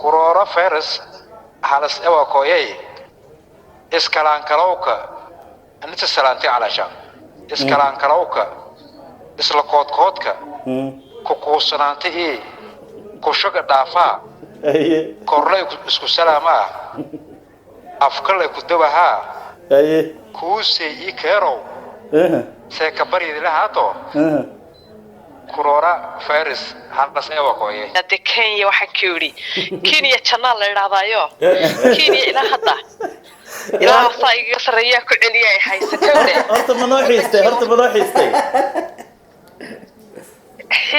كورونا فيروس حالس إيوا كويي إسكالان كلاوكا أنت سلانتي على شان إسكالان كلاوكا إسلقود كودكا كوكوسنانتي إيه كوشوكا دافا كورلي إسكو سلاما أفكارلي كدوبها كوسي إيه كيرو سيكبري دي لهاتو كورونا فيروس حالس إيوا كويي هذا كينيا waxaan ka yiri Kenya channel la yiraahdayo Kenya ila hadda ila sayga sareeya ku celiyay haysatay horta ma noo xiistay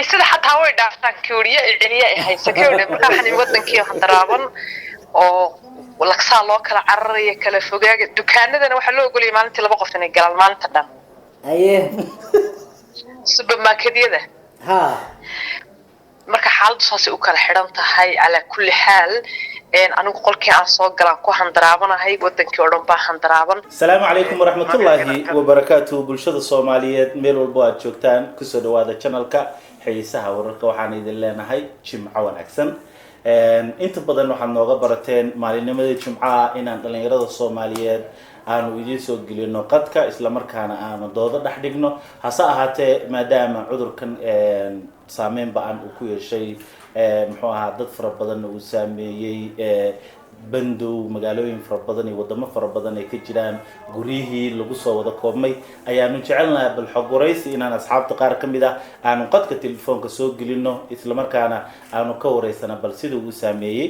sida xataa way dhaaftaan Kenya celiyay haysatay marka xani wadankii handaraaban oo walaqsaa loo kala cararaya kala fogaaga dukaanadana waxa loo ogoliyay maalintii laba qof inay galaan maalinta dhan supermarketyada marka xaaladu saasi u kala xiran tahay ala kulli xaal anigu qolkii aan soo galaan ku handaraabanahay wadankii oo dhan baa handaraaban Assalaamu alaykum warahmatullaahi wabarakaatuh bulshada Soomaaliyeed meel walba aad joogtaan ku soo dhawaada channelka xiisaha wararka waxaan idin leenahay jimco wanaagsan inta badan waxaad nooga barateen maalinimada jimcaha inaan dhalinyarada Soomaaliyeed aanu idin soo gelino qadka isla markaana aanu doodo dhax dhigno hase ahaatee maadaama cudurkan saameyn baan uu ku yeeshay muxuu ahaa dad fara badan uu saameeyay bandow magaalooyin fara badan iyo wadamo fara badan ay ka jiraan guriyihii lagu soo wada koobmay ayaanu jecelnahay bal xog waraysi inaan asxaabta qaar ka mid ah aanu qadka telefoonka soo gelino isla markaana aanu ka wareysana bal sida uu saameeyay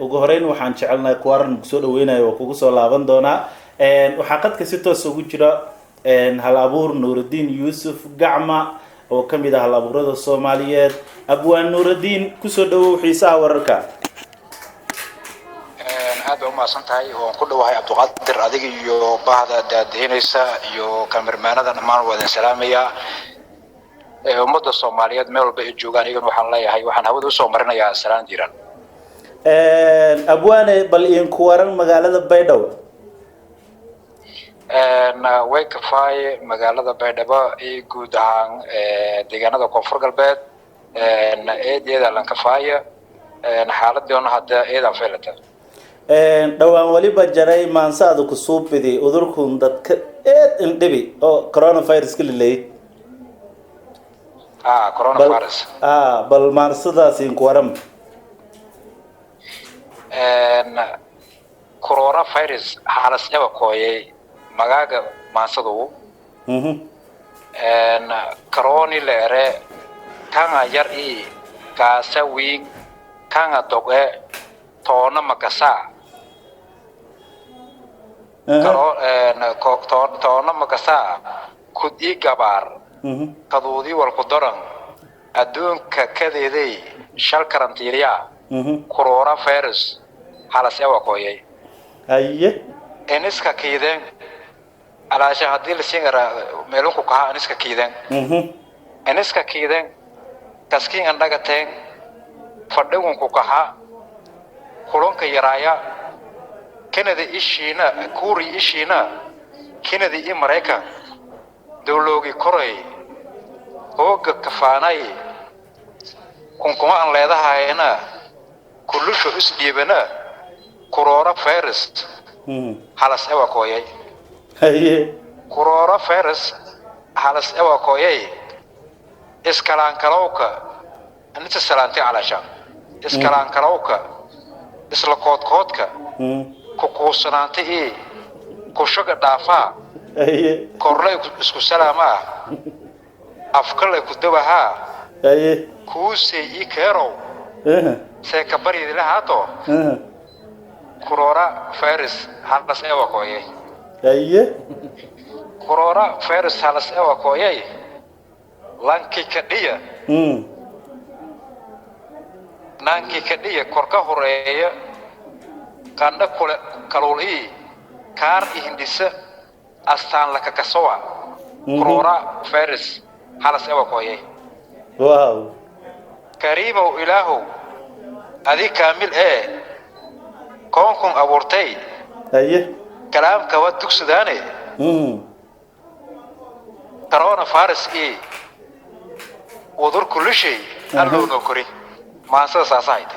ugu horeyn waxaan jecelnahay kuwaran soo dhaweynayo oo kugu soo laaban doona waxa qadka si toos ugu jira hal abuur Nuuruddin Yuusuf Gacma oo kamid ah hal abuurada Soomaaliyeed abwaan Nuuruddin ku soo dhawow xiisaha wararka aad u maasantahay oo ku dhawahay Cabduqaadir adiga iyo baahda daadinaysa iyo kamermaanada dhammaan wada salaamaya ummadda Soomaaliyeed meel walba ay joogaan iyagu waxaan leeyahay waxaan hawada u soo marinayaa salaan diiran abwaane bal in ku waran magaalada Baydhabo way kafay magaalada Baydhabo ee guud ahaan deegaanada Koonfur Galbeed eedeeda lan kafaaya xaaladdoona hadda eeda feelata dhawaan waliba jaray maansaadu ku suubiday udurkun dadka indhibi oo coronavirus ka leeyay coronavirus bal maansadaas in ku waran coronavirus halas ewa kooyay magaaga maansadu corona leere kanga yar kaasa wiig kanga doge toona makasa toona makasa kudi gabar kadoodi wal qudaran adduunka kadeeday shal karantiiriya coronavirus halas ewa kooyay eniska kiiden alaasha hadii la singara meelunku ka eniska kiiden taskiin andagateen fadhigunku kaha kulonka yaraaya Canada ishiina kuuri ishiina Canada iyo Mareykan dawloogi koray hooga kafaanay kunkuma aan leedahayna kullusho isdhiibana coronavirus halas ewa kooyay coronavirus halas ewa kooyay iskalaan kalawka anta salaanti ala shan iskalaan kalawka isla koodka kukuusanaanta ee kushoga dhaafa korlay isku salaama afkarlay ku dabaha kuusay ii keerow seekabari dii lahaato corona virus halas ewa kooyay corona virus halas ewa kooyay lanki kadhiya nanki kadhiya korka horeeya qandha kule kaluli kaar hindisa astaan la kakasowa corona virus halas ewa kooyay wow kariimo ilaahu adi kaamil koonkun abuurtay kalaamka waa tugsadaane coronavirus wadur kulli shay allow no kori maansada saasayta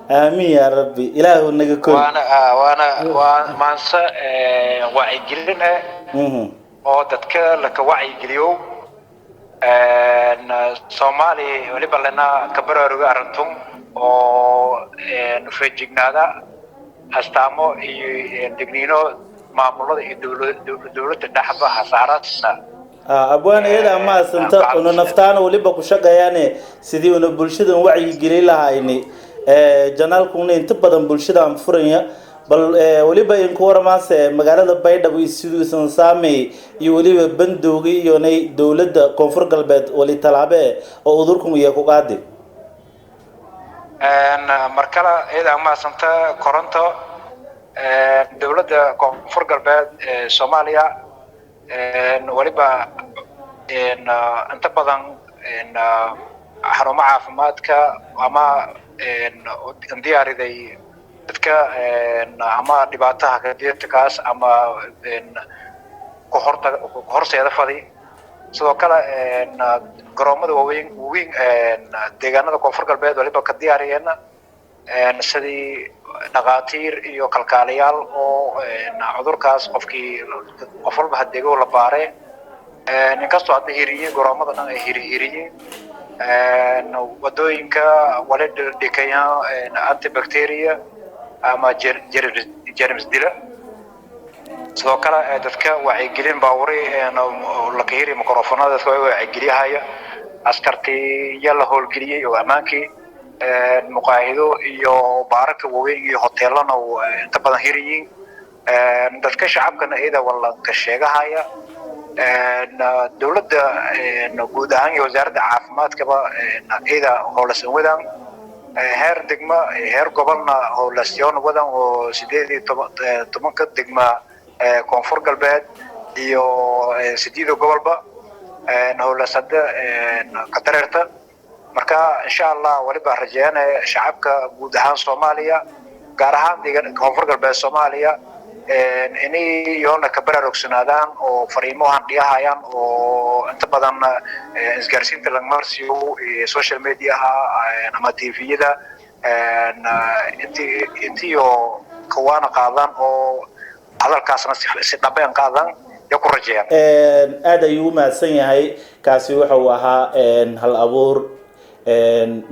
آمين يا ربي إله النجكون وانا مانسا وعي جلنا oo dadka la ka wacyi geliyo Soomaali waliba lana ka baraaruga arintun oo feejignaada astaamo iyo digniino maamulada iyo dawladda dhaxba hasaaraadna abwaan iyada ma santa oo naftaan waliba ku shaqeeyane sidii uu bulshada wacyi gelin lahaayeen janaalkuna inta badan bulshada aan furaya bal waliba in ku waramaase magaalada Baydhabo sidoo san saamay iyo waliba bandoogi iyo nay dawladda koonfur galbeed wali talaabe oo udurkum iyo ku qaadi markala iyada ma santa koronto dawladda koonfur galbeed Soomaaliya waliba inta badan xarumaha caafimaadka ama diyaariday dadka ama dhibaataha ka jirta kaas ama ku horseeda fadi sidoo kale garoomada waaweyn deegaanada koonfur galbeed waliba ka diyaariyeen sidii dhaqaatiir iyo kalkaaliyaal oo cudurkaas qofkii qof walba hadeego la baaray inkastoo hadda hiriyeen garoomada dhan ay hiriyeen wadooyinka wala dhikaya antibacteria ama germs dila sidoo kale dadka wacyi gelin baawri la ka hiri mikrofoonada dadka wacyi geliyahaya askartii yalla howlgeliyay oo amaankii muqaahido iyo baarka waaweyn iyo hoteelana inta badan hiriyeen dadka shacabkana iyada wala ka sheegahaya dawladda guud ahaan iyo wasaaradda caafimaadkaba iyada howlasan wadaan heer degma heer gobolna howlasyoon wadan oo 18 degma koonfur galbeed iyo 8 gobolba howlasada ka dareerta marka insha Allah waliba rajaynaa shacabka guud ahaan Soomaaliya gaar ahaan deegaanka koonfur galbeed Soomaaliya inay yoona ka baraarugsanaadaan oo fariimahan dhiyahayaan oo inta badan isgaarsiinta laga marsiyo social media ama TV-yada intiyo kawana qaadan oo hadalkaasna si dhabeen qaadan ya ku rajeeyaan aad ayuu maasan yahay kaasi wuxuu ahaa hal abuur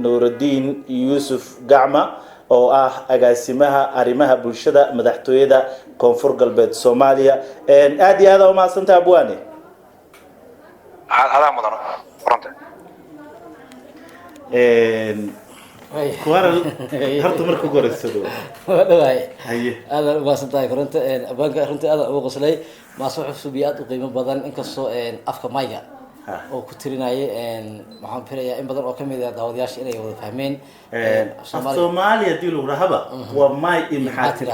Nuruddin Yusuf Gacma oo ah agaasimaha arimaha bulshada madaxtooyada koonfur galbeed Soomaaliya aad iyo aad u maasantaa abwaane aad mudan runta kuwaran horta marka goreysado wadaway aad u maasantaa runta abwaanka runta aad u qoslay ma soo xusuubiyaad u qiimo badan inkastoo afka mayga oo ku tirinayay waxaan filayaa in badan oo kamid ah daawadayaasha inay wada fahmeen Soomaaliya dilu rahaba waa may imxaatir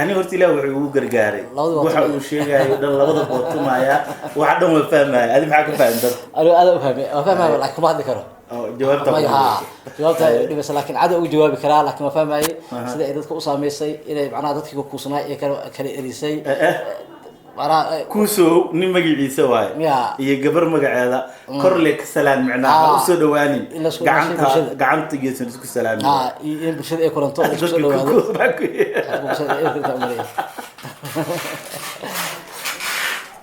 ani horta ilaa wuxuu ugu gargaaray waxa uu sheegayo dhan labada bootumaya waxa dhan waa fahmay adi maxaa ka fahantaa aad u fahmay laakiin kuma hadli karo jawaabta dhibas laakiin cad ugu jawaabi karaa laakiin ma fahmay sida ay dadku u saameysay inay macnaha dadkii ku kuusnaa ee kala erisay kuuso nin magaciisa waay iyo gabar magaceeda korle ka salaan macnaha u soo dhawaanin gacanta geesan isku salaamin in bulshada ay kulanto isku soo dhawaado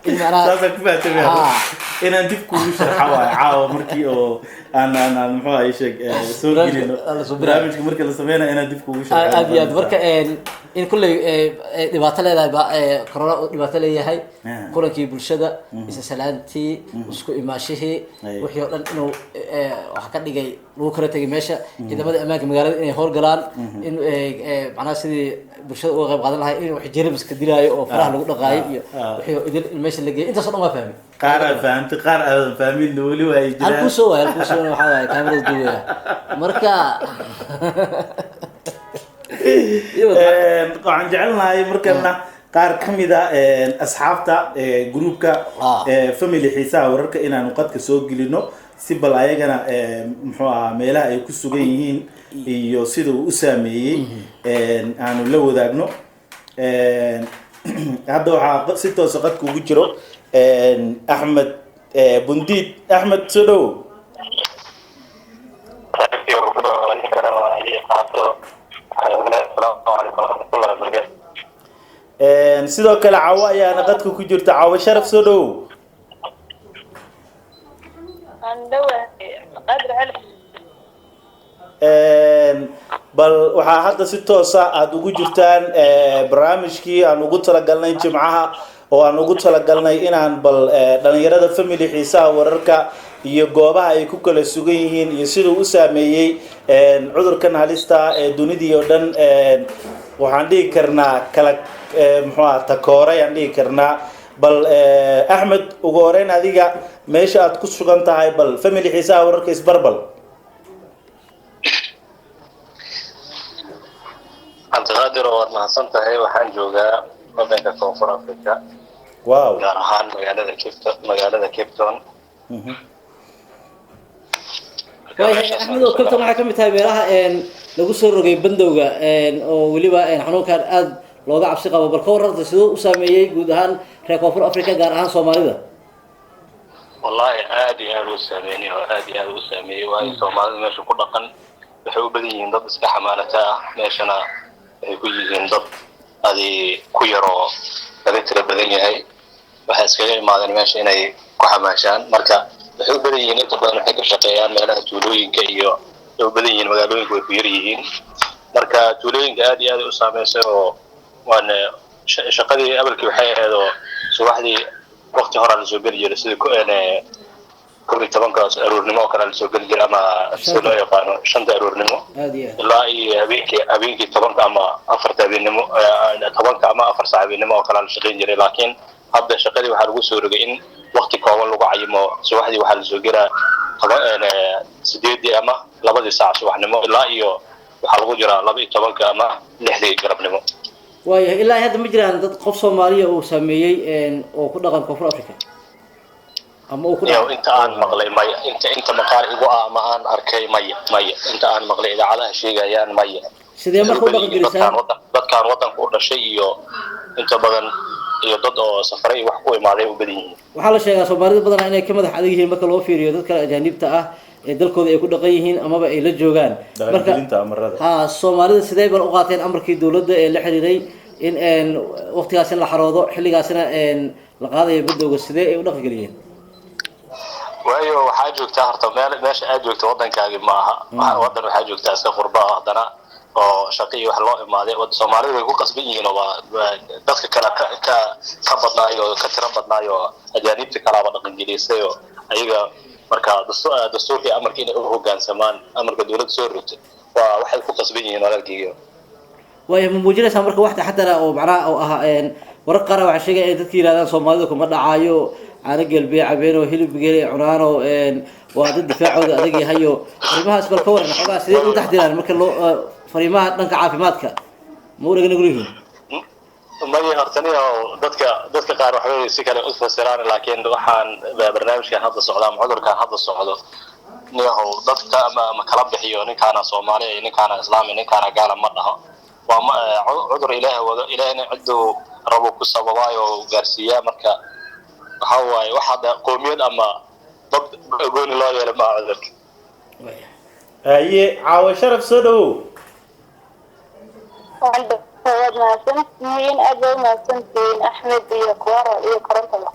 saasa ku faatay inaan dib kuugu sharxa waay caawa markii oo aan muxuu ahay sheeg soo gelino barnaamijka markii la sameeyay inaan dib kuugu sharxa aad iyo aad marka in kulay dhibaato leedahay corona dhibaato leeyahay kulankii bulshada isa salaantii isku imaashihii wixii oo dhan inuu wax ka dhigay lagu kala tagay meesha ciidamada ammaanka magaalada inay hoor galaan in macnaha sidii bulshada uga qayb qaadan lahayd in wax jeermiska dilaayo oo faraha lagu dhaqaayo iyo wixii oo idil meesha la geeyay intaas oo dhan waa fahmay qaar fahamti qaar aan fahmin wali way jiraan halku soo waxa waay kaamirada duwaya marka waxaan jecelnahay markana qaar kamid ah asxaabta groupka family xiisaha wararka inaan qadka soo gelino si bal ayagana muxuu ahaa meelaha ay ku sugan yihiin iyo sida uu u saameeyay aanu la wadaagno hadda waxa si toos ah qadka ugu jiro Ahmed Bundid Ahmed Sodo sidoo kale caawo ayaana qadka ku jirta caawo sharaf soo dhow bal waxaa hadda si toosa aada ugu jirtaan barnaamijkii aan ugu talagalnay jimcaha oo aan ugu talagalnay inaan bal dhalinyarada family xiisaha wararka iyo goobaha ay ku kala sugan yihiin iyo siduu u saameeyey cudurkan halista ee dunidii oo dhan waxaan dhihi karnaa kala muxuu takooray aan dhihi karnaa bal axmed ugu horeyn adiga meesha aad ku sugan tahay bal family xiisaha wararka isbarbal cabdiqaadir oo waad mahadsan tahay waxaan joogaa wadanka koonfur africa wow gaar ahaan magaalada cape town axmed oo kabtan waxaa kamid tahay meelaha lagu soo rogay bandowga oo weliba xanuunkan aada looga cabsi qabo bal ka warranta siduu u saameeyey guud ahaan reer koonfur africa gaar ahaan soomaalida wallahi aada iyo aada u saameynay oo aada iyo aada u saameeyey waayo soomaalida meesha ku dhaqan waxay u badan yihiin dad iska xamaalata ah meeshana waxay ku yihiin dad adi ku yaroo laga tira badan yahay waxay iskaga imaadeen meesha inay ku xamaashaan marka waxay u badan yihiin inta badan waxay ka shaqeeyaan meelaha tuulooyinka iyo waxay u badan yihiin magaalooyinka way ku yar yihiin marka tuulooyinka aada iyo aada u saameysay oo waana shaqadii abalkii waxay ahayd oo subaxdii waqti horaa lasoo geli jiray sida كل طبعاً كاس أرورنمو كان السوق الجرا ما سلوا يقانو شنطة أرورنمو لا أبيك طبعاً كأما أفر تابينمو طبعاً كأما أفر صعبينمو كان الشقين جري لكن هذا الشقي وحرقو سورجين وقت كمان لو عيمو سواحدي وحال السوق جرا طبعاً سديد أما لبضي ساعة سواحنمو لا يو وحرقو جرا لبي طبعاً كأما لحدي جربنمو وايه إلا هذا مجرى ضد قف صومالية وساميي وكل رقم كفر أفريقيا inta aan maqlay maya inta maqaar igu ah ma aan arkay maya inta aan maqlay idaacadaha sheegayaan maya sidee marka u dhaqan gelisaan dadkaan wadanka u dhashay iyo inta badan iyo dad oo safaray wax ku imaaday u badan yihiin waxaa la sheegaa soomaalida badan inay ka madax adag yihiin marka loo fiiriyo dadka ajaanibta ah ee dalkooda ay ku dhaqan yihiin amaba ay la joogaan marka ha soomaalida sidee bal u qaateen amarkii dawladda ee la xiriiray in waqtigaas la xaroodo xilligaasina la qaadayo badowga sidee ay u dhaqan geliyeen waayo waxaa joogtaa horta meesha aad joogto wadankaagi maaha wadan waxaa joogtaa iska qurba ah haddana oo shaqii wax loo imaaday soomaalida way ku qasban yihiin oo dadka kale ka badnaayo ka tira badnaayo ajaanibta kalaaba dhaqan geliyay oo ayaga marka dastuurkii amarkii inay u hoggaansamaan amarka dawladda soo rogtay waa waxay ku qasban yihiin walaalkayga way muujinaysaa marka wax taxadara oo macnaha oo ah warar qaar waxa sheegay ay dadka yiraahdaan soomaalida kuma dhacayo ana galbeey cabeeno hilib geelay cunaano waa dad difaacooda adag yahayo arrimahaas bal ka waran xogaa sidee u taxdiraan marka loo fariimaha dhanka caafimaadka ma u dhagana guriga maya hortaniyo dadka qaar waxay si kale u fasiraan laakiin waxaan barnaamijkan hadda socdaa cudurkan hadda socdo niyahow dadka ma kala bixiyo ninkaana Soomaali ninkaana Islaami ninkaana gaala ma dhaho waa cudur Ilaahay wada Ilaahayna ciduu rabo ku sababayo gaarsiiya marka waxawaaye waxaad qoomiyad ama dad gooni loo yeelo ma cudurka aye caawa sharaf soo dhow waad mahadsantihiin aad waa mahadsantihiin axmed iyo kuwaro iyo korontada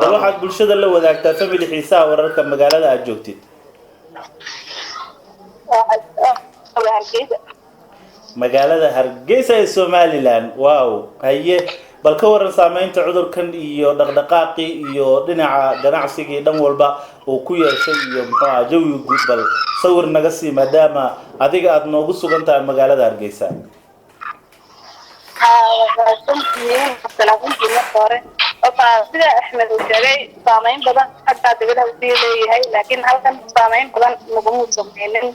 bal waxaad bulshada la wadaagtaa family xiisaha wararka magaalada aad joogtid magaalada Hargeysa ee Somaliland wow haye bal ka waran saameynta cudurkan iyo dhaqdhaqaaqi iyo dhinaca ganacsiga dhan walba oo ku yeeshay iyo maxaa jawiga guud bal sawir naga sii maadaama adiga aad noogu sugan tahay magaalada Hargeysa sida axmed uu sheegay saameyn badan xagga dawladda uu leeyahay laakiin halkan saameyn badan laguma sameynin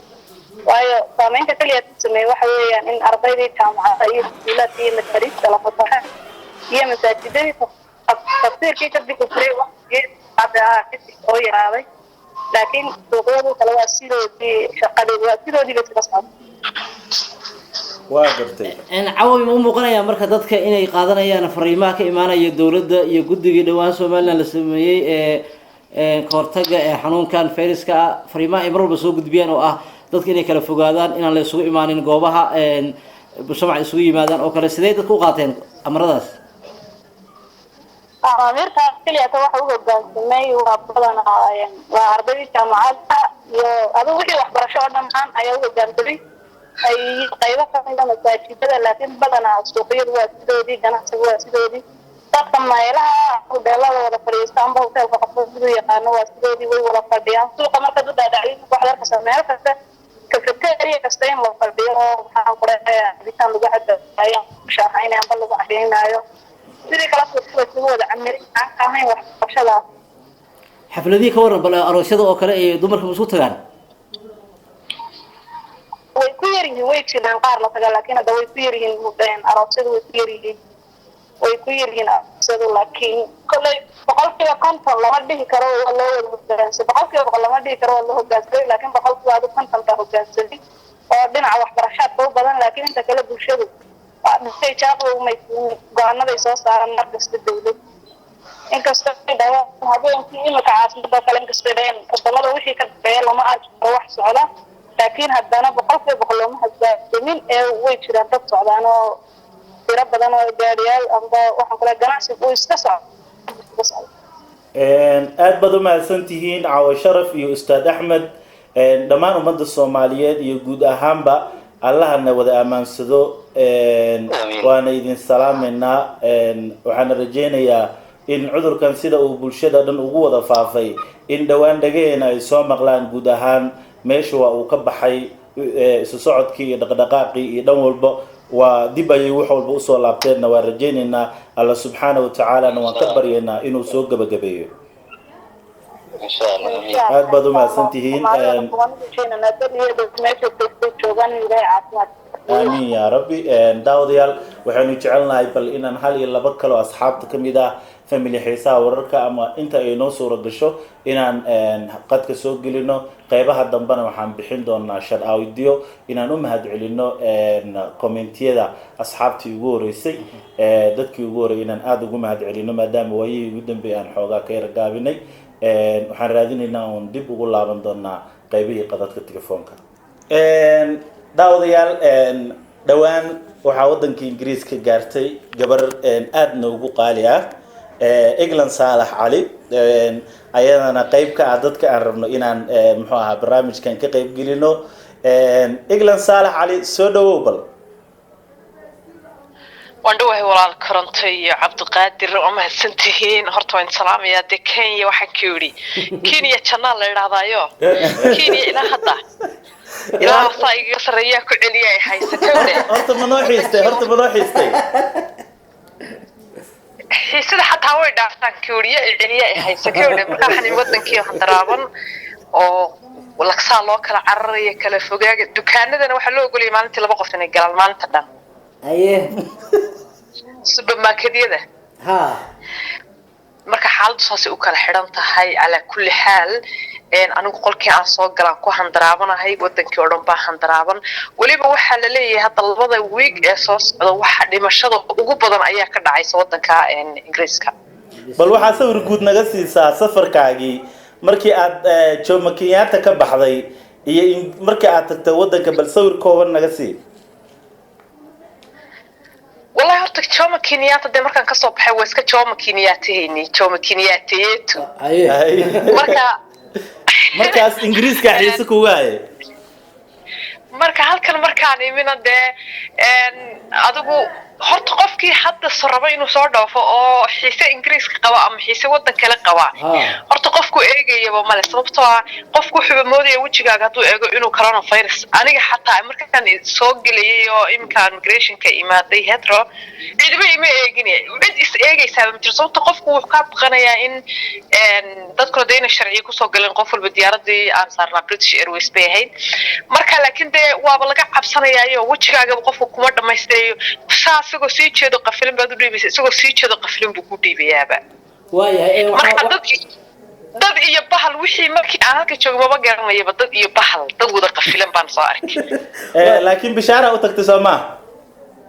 waayo saameynta kaliya uu sameeyay waxa weeyaan in ardaydii jaamacadda iyo iskuulada iyo madarista la fatahay iyo masaajidada tafsiirkii ka dhigay waqti hadda oo yaraaday laakiin suuqyadu kale waa sidoodii shaqadii waa sidoodii la socdo waa gartay cawawi ma muuqanaya marka dadka inay qaadanayaan fariimaha ka imaanaya dawladda iyo guddiga dhawaan Soomaaliland la sameeyay ee hortaga ee xanuunkan fayraska fariimaha ay mar walba soo gudbiyaan oo ah dadka inay kala fogaadaan inaan la isugu imaanin goobaha mujtamac isugu yimaadaan oo kale sidee dadku u qaateen amaradaas أميركا كلية واحد هو جالسمي وأبطلنا وعربي جامعات هذا وحي وحبر شو أنا معان أيوه جالسمي أي قيمة كمان مساجد بدل لكن بدنا السوقية واسدودي جنا واسدودي طبعا ما يلها ودلا ولا فريستان بوته وقفوا يقانوا واسدودي ولا فرديان سوق ما كده داعي وحدة كسمير كفكرة كستين ولا فرديان وحنا قرأ بيتان لقى حتى أيام شاهين أم بلغ عشرين أيوه sidii kala soo wada camiri aan ahayn wax qabashada xafladii ka waran bal aroosyada oo kale ee dumarka isku tagaan way ku yaryihiin way jiraan qaar la tagaa laakiin hadda way ku yaryihiin mudeen aroosyada way ku yaryihiin aroosyada laakiin kolay boqolkiiba konton lama dhihi karo waa loo wada hoggaansan boqolkiiba boqol lama dhihi karo waa loo hoggaansan laakiin boqolkiiba aad konton ta hoggaansan oo dhinaca waxbarashada u badan laakiin inta kale bulshadu waxay jaaqo ma go'aanaday soo saaran markasta dawlad inkastoo ay dhawaan habeenkii imika caasimada kale inkastoo dheen wadamada wixii ka dambeeya lama arki karo wax socda laakiin haddana boqolkiiba boqol looma hasbaamin ee way jiraan dad socdaan oo tiro badan oo gaariyaal amba waxaan kale ganacsi uu iska socdo aad baad u mahadsantihiin Caawa Sharaf iyo Ustaad Axmed dhammaan ummadda Soomaaliyeed iyo guud ahaanba allahna wada amaansado waana idin salaameynaa waxaan rajeynayaa in cudurkan sida uu bulshada dhan ugu wada faafay in dhawaan dhageena ay soo maqlaan guud ahaan meesha waa uu ka baxay isu socodkii iyo dhaqdhaqaaqii iyo dhan walba waa dib ayay wax walba u soo laabteenna waan rajeynaynaa alla subxaanahu wa tacaala waan ka baryaynaa inuu soo gabagabeeyo aad baad u mahadsantihiin آمين يا ربي داوديال وحنو جعلنا بل إن هل يلا بكلو أصحاب كميدا فاميلي حيسا ورركا أما أنت إنو صورة قشو إن قد كسوق لنا قيبها الدنبنا وحن بحين دون ناشر أو فيديو إن نمهد علينا كومنتيه دا أصحاب تيجوري سي دت كيجوري إن أدو جمهد علينا ما دام ويي جدا بأن حوجا كير جابني وحن رادين إن ندب وقول لابن دونا قيبي قدرت التليفونك daawadayaal dhawaan waxaa waddanka Ingiriiska gaartay gabar aad noogu qaali ah Eglan Saalax Cali ayadana qayb ka ah dadka aan rabno inaan muxuu ahaa barnaamijkan ka qayb gelino Eglan Saalax Cali soo dhawow bal wandhowahay walaal koronto iyo cabdiqaadir oo mahadsantihiin horta waan salaamayaa de Kenya waxaan ka yiri Kenya channel la yiraahdayo Kenya ilaa hadda ilaa sayga sareeyaa ku celiya ay haysatay horta ma noo xiistay xiisada xataa way dhaaftaan kuuriya ay celiya ay haysatay markaa xani wadankii handaraaban oo walaksaa loo kala cararaya kala fogaaga dukaanadana waxa loo ogoliyay maalintii laba qof inay galaan maalinta dhan aye supermarketyada ha marka xaaladdu saasi u kala xiran tahay ala kulli xaal anigu qolkii aan soo galaan ku handaraabanahay wadankii oo dhan baa handaraaban waliba waxa la leeyahay hadda labada week ee soo socda waxa dhimashada ugu badan ayaa ka dhacaysa wadanka Ingiriiska bal waxa sawir guud naga siisaa safarkaagii markii aad Jomo Kenyatta ka baxday iyo markii aad tagtay wadanka bal sawir kooban naga sii والله هرتك Jomo Kenyatta de markaan ka soo baxay waa iska Jomo Kenyatta Jomo Kenyatta markaas Ingiriiska xiiso ku waaye marka halkan markaan imina de adigu horta qofkii hadda saraba inuu soo dhaafo oo xiise Ingiriiska qaba ama xiise wadan kale qaba horta qofku eegayaba male sababtoo ah qofku wuxuu moodaya wajigaaga haduu eego inuu coronavirus aniga xataa markaan soo galay oo imka immigration-ka imaaday hetero cidba ima eegin cid is eegaysa ma jirto sababtoo qofku wuxuu ka baqanayaa in dadku deena sharci ku soo galeen qof walba diyaaradii aan saarnaa British Airways bay ahayd marka laakiin de waaba laga cabsanayaayo wajigaaga qofku kuma dhamaystayo isagoo sii jeedo qafilin baad u dhiibaysaa isagoo sii jeedo qafilin buu ku dhiibayaaba waayahay marka dad iyo bahal wixii markii aan halka joogo ma garanayaba dad iyo bahal dad wada qafilan baan soo arkay laakiin bishaara u tagtay Soomaa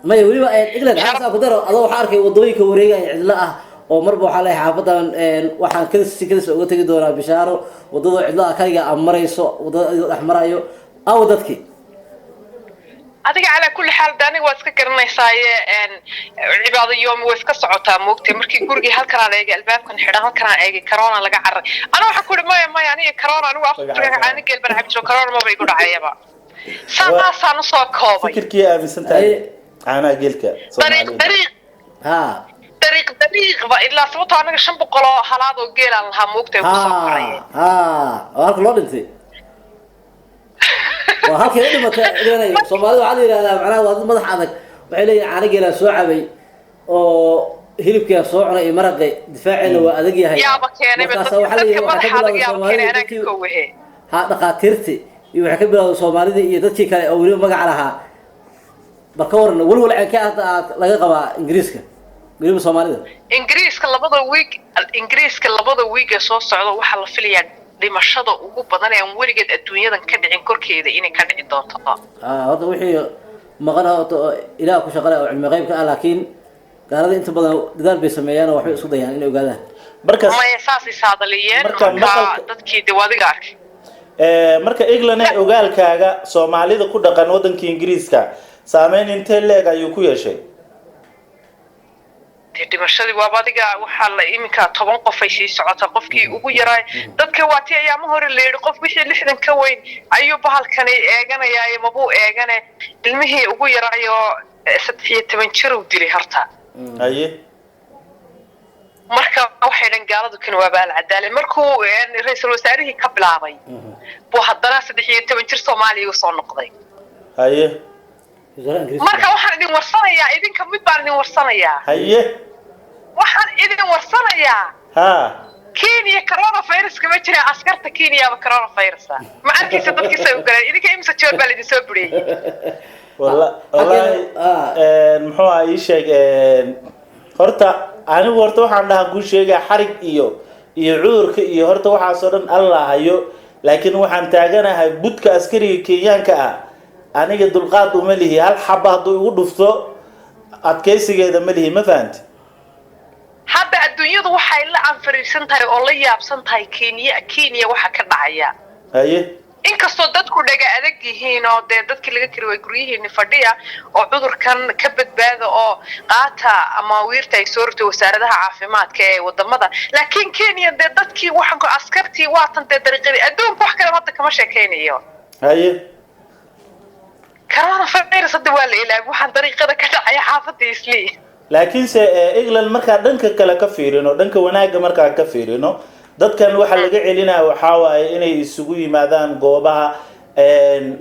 ma waliba England xaasa ku daro adoo waxa arkay wadooyinka wareegaya cidla ah oo marba waxa la xaafadan waxaan kadis uga tagi doonaa bishaaro wadada cidla ah kaliya aan marayso wadada dhex marayo aw dadkii adiga calaa kulli xaal aniga waa iska garanaysaaye cibaado yoomi way iska socotaa moogtay markii gurigii halkanaan eegay albaabkan xidhan halkanaan eegay corona laga carray ana waxaa ku ihi maya aniga corona anigu afrika caani geel baan cabi jiro corona maba igu dhacayaba saasaan usoo koobay fikirkii aaminsan tahay caanaha geelka dariiqba ilaa sababtoo anaga 500 oo halaad oo geelaan lahaa moogtay kusoo kacay halka loo dhintay وهالكي اللي ما تقولي صومالي وعلي لا معناه وهذا مدح عندك وعلي عارق إلى سوعبي أو هيلبك يا صوعنا مرقي دفاعي لو أدقي هاي يا بكيني بدك مدح هذا يا بكيني أنا كوهه هذا قاترتي يحكي بلا صومالي يدتي كان أولي ما علىها بكورنا ولا عكاء لا قبا إنجليزك قريب صومالي إنجليزك لبضة ويك صوص على وحلا فيليان dhimashada ugu badan ee weligeed adduunyadan ka dhicin korkeeda inay ka dhici doonto hada wixii maqanaha ilaa ku shaqada cilmi qaybka ah laakiin gaalada inta badan dadaal bay sameeyaan oo waxay isku dayaan inay ogaadaan markaas ma yasaasi saadaliyeen marka dadkii diwaadiga arkay marka England ee ogaalkaaga Soomaalida ku dhaqan wadanka Ingiriiska saameyn intee leeg ayuu ku yeeshay dhimashadii waa badiga waxa la iminka 10 qof ay sii socota qofkii ugu yaray dadka waati ayaama hore leeyahay qof wixii 60 ka weyn ayuu bahalkani eeganayay mabuu eegane ilmihii ugu yarayo 13 jir uu dilay harta aye marka waxay dhan gaaladu kan waa baal cadaalad markuu ra'iisul wasaarihii ka bilaabay buu haddana 13 jir Soomaaliya soo noqday aye marka waxaan idin warsanayaa idinka mid baan idin warsanayaa haye waxaan idin warsanayaa Kenya coronavirus kama jira askarta Kenya ba coronavirus ma arkaysa dadkiisa u galeen idinka imsa joor baa idin soo buriyay wallahi muxuu ay sheegeen horta anigu horta waxaan dhahaa ku sheegay xarig iyo cudurka iyo horta waxa soo dhan Allah hayo laakiin waxaan taaganahay budka askariga Kenyaanka ah aniga dulqaad uma lihi hal xabba haduu igu dhufto adkaysigeeda ma lihi ma fahanti hadda adduunyadu waxay la anfariisan tahay oo la yaabsan tahay Kenya waxa ka dhacaya haye inkastoo dadku dhaga adag yihiin oo dadkii laga kiri way guryihiin fadhiya oo cudurkan ka badbaado oo qaata ama wiirta ay soo rutay wasaaradaha caafimaadka ee wadamada laakiin Kenya dadkii waxan ku askartii waatan dariiqadii adduunka wax kale hadda kama sheekeynayo haye coronavirus hadda waa la ilaahay waxaan dariiqada ka dhacay xaafadda Islii laakiin se England marka dhanka kale ka fiirino dhanka wanaaga marka ka fiirino dadkan waxa laga celinaa waxa waaye inay isugu yimaadaan goobaha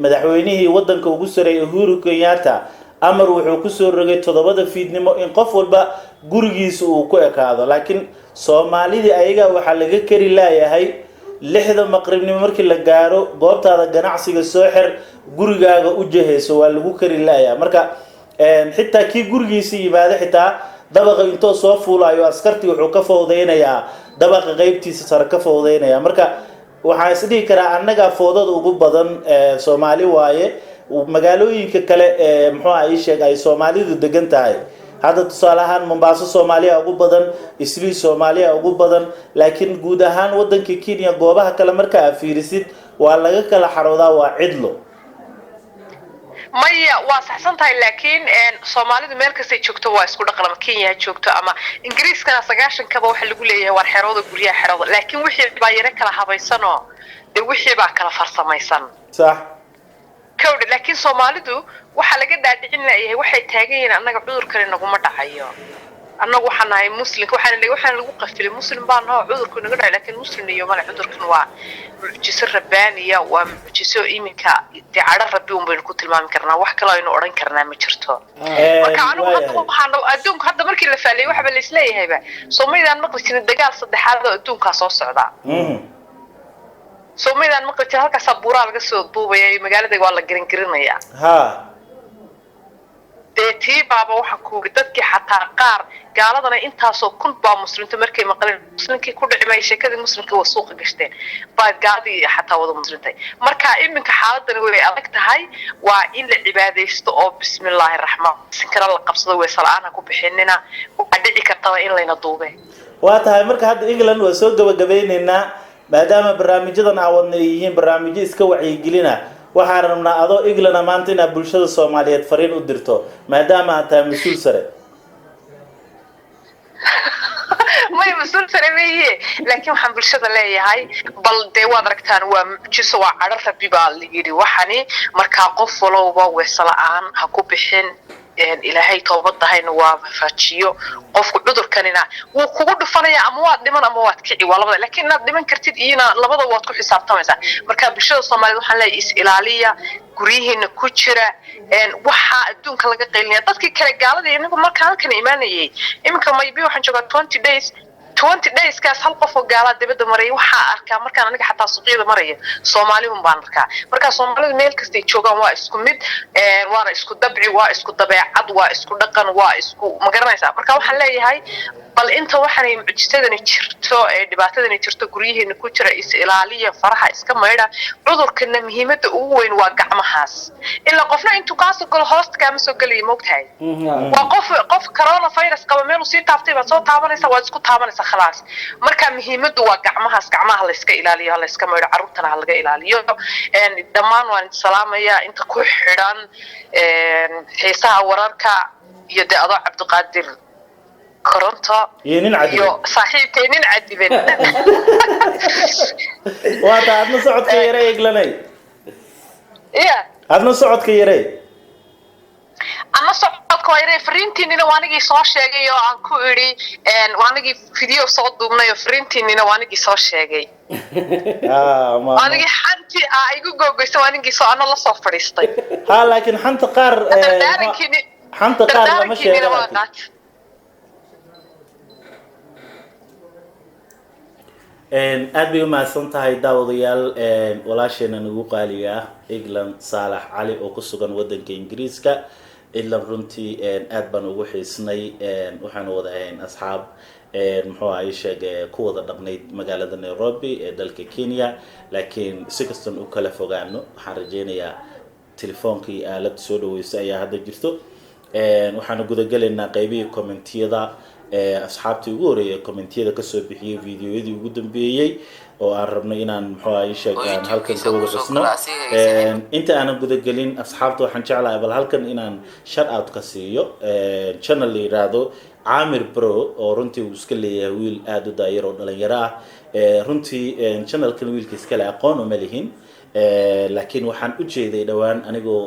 madaxweynihii wadanka ugu sareeyay Uhuru Kenyatta amar wuxuu ku soo rogay 7 fiidnimo in qof walba gurigiisa uu ku ekaado laakiin Soomaalida ayaga waxa laga kari laayahay 6 maqribnimo markii la gaaro goobtaada ganacsiga soo xir gurigaaga u jahayso waa lagu kari laayaa marka xitaa kii gurigiisa yimaado xitaa dabaqa intoo soo fuulayo askartii wuxuu ka fowdeynayaa dabaqa qaybtiisa sare ka fowdeynaya marka waxaan isdhihi karaa annaga foodada ugu badan Soomaali waaye magaalooyinka kale muxuu ay sheeg ay Soomaalidu degan tahay hadda tusaale ahaan Mombasa Soomaaliya ugu badan Islii Soomaaliya ugu badan laakiin guud ahaan wadanka Kenya goobaha kale marka aad fiirisid waa laga kala xaroodaa waa cidlo maya waa saxsan tahay laakiin Soomaalidu meel kasta ay joogto waa isku dhaqan Kenya joogto ama Ingiriiskana 90 kaba waxa lagu leeyahay war xerooda guryaha xerooda laakiin wixii baa yara kala habaysanoo wixii baa kala farsamaysan صح كود لكن سوماليدو waxa laga dhaadhicin leeyahay waxay taageeyeen annaga cudurkan inaguma dhacayo annagu waxaan nahay muslim waxaan lagu qafilay muslim baan noo cudurku naga dhacay laakiin muslim iyo mal cudurkan waa mucjiso rabbaaniya waa mucjiso iminka dicaara rabbi un baynu ku tilmaami karnaa wax kale aynu oran karnaa ma jirto marka anigu waxaan adduunka hadda markii la faalay waxa la isleeyahayba Soomaaliland maqli jiray dagaal saddexaad oo adduunka soo socda Soomaaliland maqli jiray halka sabuura laga soo duubay magaalada waa la garinaya tii baaba waxa ku dadkii xataa qaar gaaladana intaasoo kun baa muslimta markay maqleen muslimkii ku dhicmay sheekadii muslimka waa suuqa gashteen baa gaadii xataa wada muslimtay marka iminka xaaladani way adag tahay waa in la cibaadeysto oo bismillaahir rahmaanir sinkara la qabsado way salaana ku bixinina waxa dhici karta in layna duubay waa tahay marka hadda England waa soo gabagabeynayna maadaama barnaamijyadan aawadna yihiin barnaamijyo iska wacyi gelina waxaan rabnaa adoo England maanta inaad bulshada Soomaaliyeed fariin u dirto maadaama aad tahay mas'uul sare may mas'uul sare meeye laakiin waxaan bulshada leeyahay bal dee waad aragtaan waa mucjiso waa cadar rabbi baa la yidhi waxani markaa qof walowba weesala'aan ha ku bixin ilaahay toobadahayna waa faajiyo qofku cudurkanina wuu kugu dhufanaya ama waad dhiman ama waad kici waa labada laakiin inaad dhiman kartid iyana labada waad ku xisaabtamaysaa marka bulshada Soomaaliyeed waxaan leeyahay is ilaaliya guryihiina ku jira waxa adduunka laga qeylinayaa dadkii kale gaalada inagu marka halkan imaanayay iminka maybe waxaan joogaa 20 days kaas hal qof oo gaala dibadda maray waxa arkaa markaan aniga xataa suuqyada maraya Soomaalidu baan arkaa marka Soomaalidu meel kasta ay joogaan waa isku mid waana isku dabci waa isku dabeecad waa isku dhaqan waa isku ma garanaysaa marka waxaan leeyahay bal inta waxaanay mucjisadani jirto ee dhibaatadani jirto guryihiina ku jira is ilaaliya faraha iska maydha cudurkana muhiimadda ugu weyn waa gacmahaas illa qofna intuu ka soo galo hoosta kama soo galay moogtahay waa qof coronavirus qaba meel uu sii taaftay ba soo taabanaysa waa isku taabanaysa khalaas marka muhiimaddu waa gacmaha la iska ilaaliyo la iska maydho carruurtana laga ilaaliyo dhammaan waan salaamaya inta ku xidhan xiisaha wararka iyo daado Cabdiqaadir koronto iyo saaxiibkeenin cadiban waa taadna socodka yaray eglanay adna socodka yaray ama socodka yaray fariintiinina waanigii soo sheegay oo aan ku iri waanigii video soo duubnay oo fariintiinina waanigii soo sheegay waanigii xanti igu googayso waanigii soo ana la soo fadhiistay laakiin xanta qaar lama sheegay aad bay u mahadsan tahay daawadayaal walaasheena nagu qaaliga ah England Saalax Cali oo ku sugan wadanka Ingiriiska ilaa runtii aad baan ugu xiisnay waxaan wada ahayn asxaab muxuu ay sheegay ku wada dhaqnayd magaalada Nairobi ee dalka Kenya laakiin si kastan u kala fogaano waxaan rajeynayaa telefoonkii aalad soo dhaweysay ayaa hadda jirto waxaan guda galeynaa qaybihii commentiyada asxaabtii ugu horeeyay commentiyada ka soo bixiyay videoyadii ugu dambeeyay oo aan rabnay inaan muxuu ay sheegaan halkan ka wada xusno inta aan guda galin asxaabta waxaan jeclahay bal halkan inaan shout out ka siiyo channel la yiraahdo Amir Pro oo runtii uu iska leeyahay wiil aad u daayir oo dhalinyaro ah runtii channelkan wiilkiisa kale aqoon uma lihin laakiin waxaan u jeeday dhawaan anigoo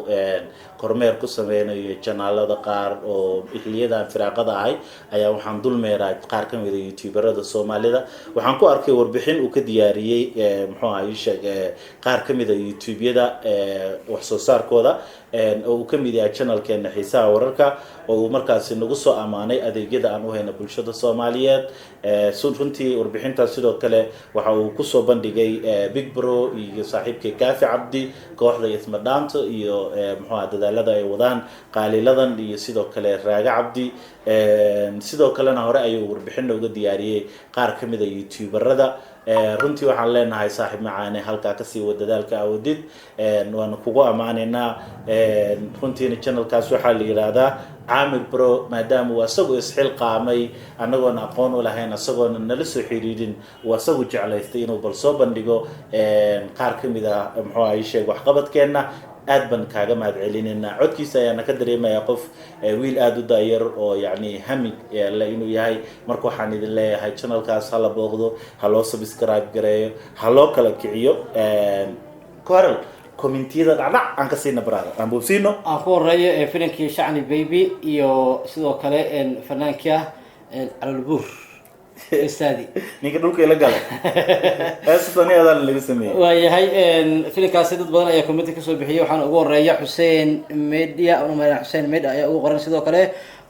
kormeer ku sameynayo channelada qaar oo xilliyadan firaaqada ahay ayaa waxaan dul meeray qaar ka mid ah youtuberada Soomaalida waxaan ku arkay warbixin uu ka diyaariyay muxuu ahaay sheegay qaar ka mid ah youtube-yada wax soo saarkooda oo uu ka mid yahay channelkeena xiisaha wararka oo uu markaas nagu soo amaanay adeegyada aan u hayno bulshada Soomaaliyeed runtii warbixintaas sidoo kale waxa uu ku soo bandhigay Big Bro iyo saaxiibkii Kaafi Cabdi kooxda isma dhaanto iyo muxuu ahaa dadaalada ay wadaan qaaliladan iyo sidoo kale Raaga Cabdi sidoo kalena hore ayuu warbixin uga diyaariyay qaar ka mid ah youtuberada runtii waxaan leenahay saaxiib macaane halka ka sii wada dadaalka awoodid waan kugu amaanaynaa runtii channelkaas waxa la yiraahdaa Amir Pro maadaama uu asagu isxil qaamay anagoon aqoon u lahayn asagoon nala soo xiriirin uu asagu jeclaystay inuu bal soo bandhigo qaar ka mid ah muxuu ay sheeg wax qabadkeena aad ban kaaga mahad celinayna codkiisa ayaan ka dareemayaa qof wiil aad u daayar oo yani hamig la inuu yahay marka waxaan idin leeyahay channelkaas hala booqdo ha loo subscribe gareeyo ha loo kala kiciyo koral commentiyada dhacdac aan ka siina brother aan boobsiino aan ku horeeyo filankii Shacni Baby iyo sidoo kale fanaanka Calulbuur استادي ninka dhulka ila galay asfani adan laga sameeyay waayahay filimkaasi dad badan ayaa comment ka soo bixiyay waxaan ugu horeeyaa Xuseen Media oo Maran Xuseen Media ayaa ugu qoran sidoo kale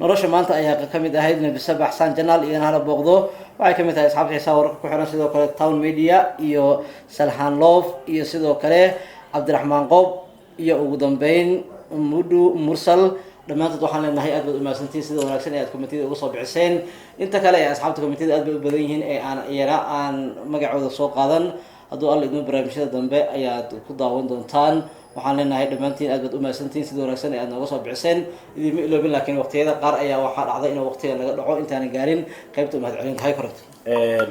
nolosha maanta ayaa ka mid ahayd nabi sabax san janaal iyo hala booqdo waxay ka mid tahay asxaabta xisaab wararka ku xiran sidoo kale Town Media iyo Salhan Love iyo sidoo kale Cabdiraxmaan Qoob iyo ugu dambeyn Mudu Mursal dhamaantood waxaan leenahay aad baad u maasantiin sida wanaagsan ee aad commentida uga soo bixiseen inta kale ee asxaabta commentida aad bay u badan yihiin ee aan magacooda soo qaadan hadduu alla idin barnaamijyada dambe ayaad ku daawan doontaan waxaan leenahay dhamaantiin aad baad u maasantiin sida wanaagsan ee aad nooga soo bixiseen idin ma iloobin laakiin waqtiyada qaar ayaa waxaa dhacday in waqtiga laga dhaco intaan gaarin qaybta mahad celinta hay korto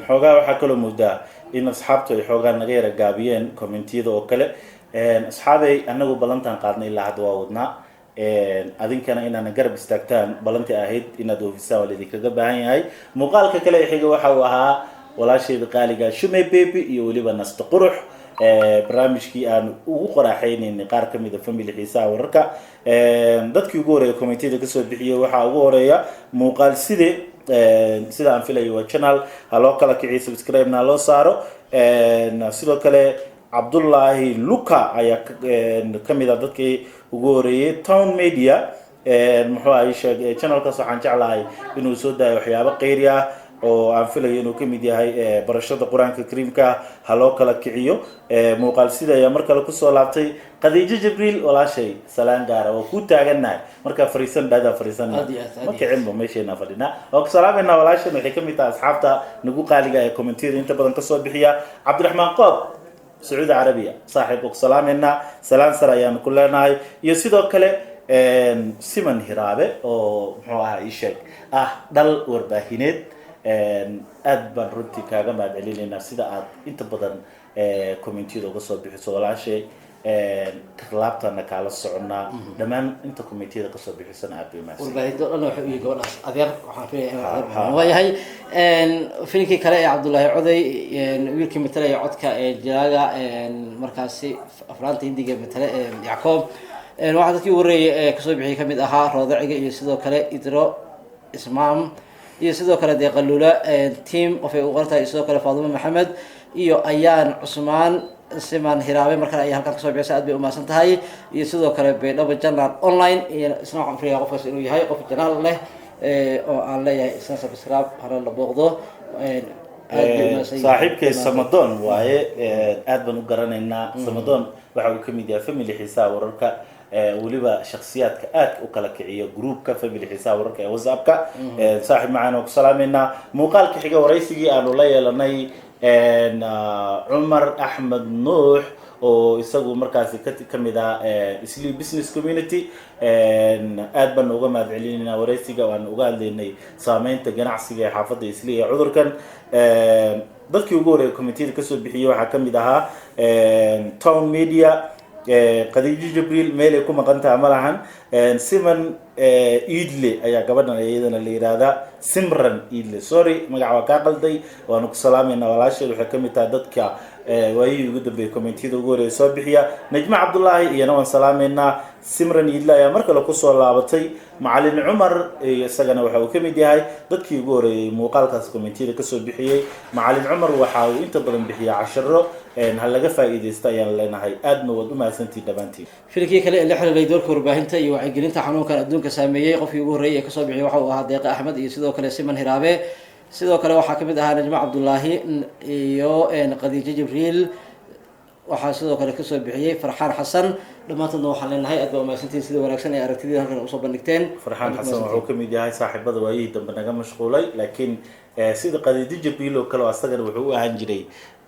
xogaa waxaa kaloo muudaa in asxaabtu ay xoogaa naga yara gaabiyeen commentiyada oo kale asxaabay anagu ballantan qaadnay ilaa hadda waa wadnaa adinkana inaana garab istaagtaan ballantii ahayd inaad oofisaan waa laidinkaga baahan yahay muuqaalka kale xiga waxa uu ahaa walaashayda qaaliga shume baby iyo weliba nasta qurux barnaamijkii aan ugu qoraaxaynaynay qaar ka mid a family xiisaha wararka dadkii ugu horeeya commentiyada kasoo bixiyay waxaa ugu horeeya muuqaal sida aan filayo waa channel ha loo kala kiciyo subscribe-na loo saaro sidoo kale cabdullaahi luka ayaa ka mid a dadkii ugu horeeyay town media muxuu ahay sheegay channelkaas waxaan jeclahay inuu soo daayo waxyaabo qeyri ah oo aan filayo inuu ka mid yahay barashada qur-aanka kariimka ha loo kala kiciyo muuqaal sida ayaa mar kale kusoo laabtay khadiijo jibriil walaashay salaan gaara oo ku taagannahay markaa fariisan dhaadaa fariisan ma kicinba meeshayna fadhinaa oo ku salaamayna walaashan waxay ka mid tahay asxaabta nagu qaaliga ee commentiyada inta badan kasoo bixiya cabdiraxmaan qoob sacuudi carabiya saaxiib oo ku salaamayna salaan sare ayaanu ku leenahay iyo sidoo kale siman hiraabe oo muxuu ahaa ii sheeg dhal warbaahineed aad baan runtii kaaga mahad celinaynaa sida aad inta badan commentiyada uga soo bixiso walaashay laabtana kaala soconaa dhammaan inta commentiyada kasoo bixisana aad bay mahadsan warbaahinta dhan waxay u yihiin gabadhaas adeer waxaan filayaa waa yahay filimkii kale ee cabdullaahi coday wiilkii matalaya codka ee jiraaga markaasi afraanta hindiga matale yacqoob waxaa dadkii ugu horeeyay ee kasoo bixiyay kamid ahaa roodiciga iyo sidoo kale idro ismaam iyo sidoo kale dee qaluula team qofay u qortahay sidoo kale faadumo maxamed iyo ayaan cusmaan siman hiraabe markale ayaa halkan kasoo bixisa aad bay umahadsan tahay iyo sidoo kale baydhabo journal online iyo isna waxaan filayaa qofkaas inuu yahay qof janaal leh oo aan leeyahay isna subscribe hana la booqdo saaxiibkay samadoon waaye aad baan u garanaynaa samadoon waxa uu ka mid yahay family xiisaha wararka weliba shakhsiyaadka aad u kala kiciya groupka family xiisaha wararka ee whatsappka saaxiib macaan oo ku salaamayna muuqaalka xiga waraysigii aanu la yeelanay cumar axmed nuux oo isagu markaasi ka mid ah isli business community aad baan uga mahad celinayna waraysiga waan uga hadlaynay saameynta ganacsiga ee xaafadda isli ee cudurkan dadkii ugu horeeyay commentiyada kasoo bixiyay waxaa ka mid ahaa town media khadiijo jibriil meel ay ku maqan tahay ma lahan siman iidle ayaa gabadhan iyadana la yihahdaa simran iidle sorry magaca waa kaa qalday waanu ku salaamayna walaasheed waxay ka mid tahay dadka waayihii ugu dambeeyay commentiyada ugu horeeya soo bixiya najma cabdullaahi iyana waan salaamaynaa simran iidle ayaa mar kale kusoo laabatay macalin cumar isagana waxa uu ka mid yahay dadkii ugu horeeyay muuqaalkaas commentiyada kasoo bixiyey macalin cumar waxa uu inta badan bixiya casharo ha laga faa'iidaysta ayaan leenahay aadna waad u mahadsantihiin dhammaantiin filimkii kale ee la xiriiray doorka warbaahinta iyo wacyigelinta xanuunkan adduunka saameeyey qofkii ugu horreeyay ee kasoo bixiyay waxa uu ahaa deeqa axmed iyo sidoo kale siman hiraabe sidoo kale waxaa kamid ahaa najmo cabdullaahi iyo khadiijo jibriil waxaa sidoo kale kasoo bixiyey farxaan xasan dhammaantoodna waxaan leenahay aad baa umahadsantihiin sida wanaagsan ee aragtidii halkan usoo bandhigteen farxaan xasan wuxuu ka mid yahay saaxiibada waayihii dambe naga mashquulay laakiin sida khadiijo jibriil oo kale asagana wuxuu u ahaan jiray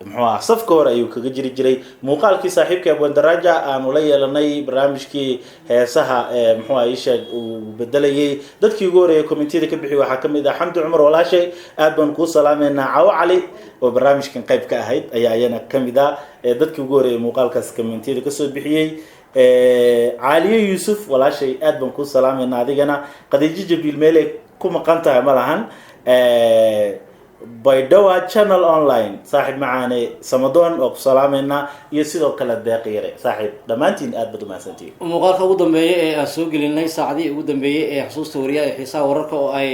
muxuu ah safka hore ayuu kaga jiri jiray muuqaalkii saaxiibka abwandaraaja aanu la yeelanay barnaamijkii heesaha muxuu ah isheeg uu bedelayay dadkii ugu horeeyay commentiyada ka bixiyay waxaa kamid ah xamdi cumar walaashay aad baan kuu salaameynaa cawo cali oo barnaamijkan qayb ka ahayd ayaa iyana kamid ah dadkii ugu horeeyay muuqaalkaas commentiyada kasoo bixiyey caaliye yuusuf walaashay aad baan kuu salaameynaa adigana khadiijo jibriil meelay ku maqan tahay ma lahan baydhawa channel online saaxiib macaane samadoon waa ku salaameynaa iyo sidoo kale deeqyare saaxiib dhammaantiin aad baad umahadsantihiin muuqaalka ugu dambeeyay ee aan soo gelinay saacadii ugu dambeeyay ee xusuusta wariyaha ee xiisaha wararka oo ay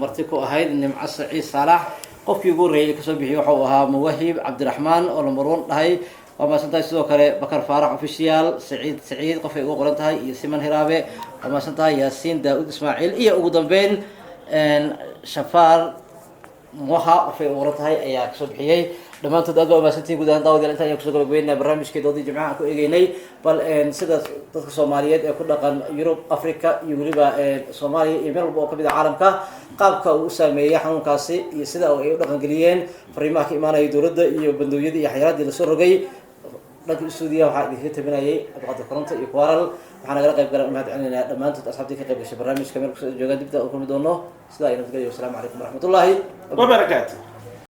marti ku ahayd nimco saciid saalax qofkii ugu horreeyay kasoo bixiyay waxa uu ahaa muwahib cabdiraxmaan oo lambar 1 dhahay waa mahadsan tahay sidoo kale bakar faarax official saciid qofay ugu qoran tahay iyo siman hiraabe waa mahadsan tahay yaasiin daa'ud ismaaciil iyo ugu dambeyn shafaar moha qofay ugu qoran tahay ayaa kasoo bixiyey dhammaantood aad baa umahadsantihiin guud ahaan daawadayaal intaan ayaan kusoo gabagabeynaa barnaamijkii doodii jimcaha aan ku eegeynay bal sidaas dadka soomaaliyeed ee ku dhaqan yurub africa iyo weliba soomaaliya iyo meel walba oo kamid ah caalamka qaabka uu u saameeyey xanuunkaasi iyo sida ay u dhaqangeliyeen fariimaha ka imaanaya dowladda iyo bandowiyadii iyo xayiraadii lasoo rogay dhanka stuudiya waxaa idinkaga tabinayay abqadir koronto iyo kuwaral waxaa nagala qayb galan mahad celinaynaa dhammaantood asxaabtii ka qayb gashay barnaamijka meel kusoo joogaan dibda u kulmi doono sidaa ay nabadgelyo wasalaamu calaykum waraxmatullaahi wabarakaatu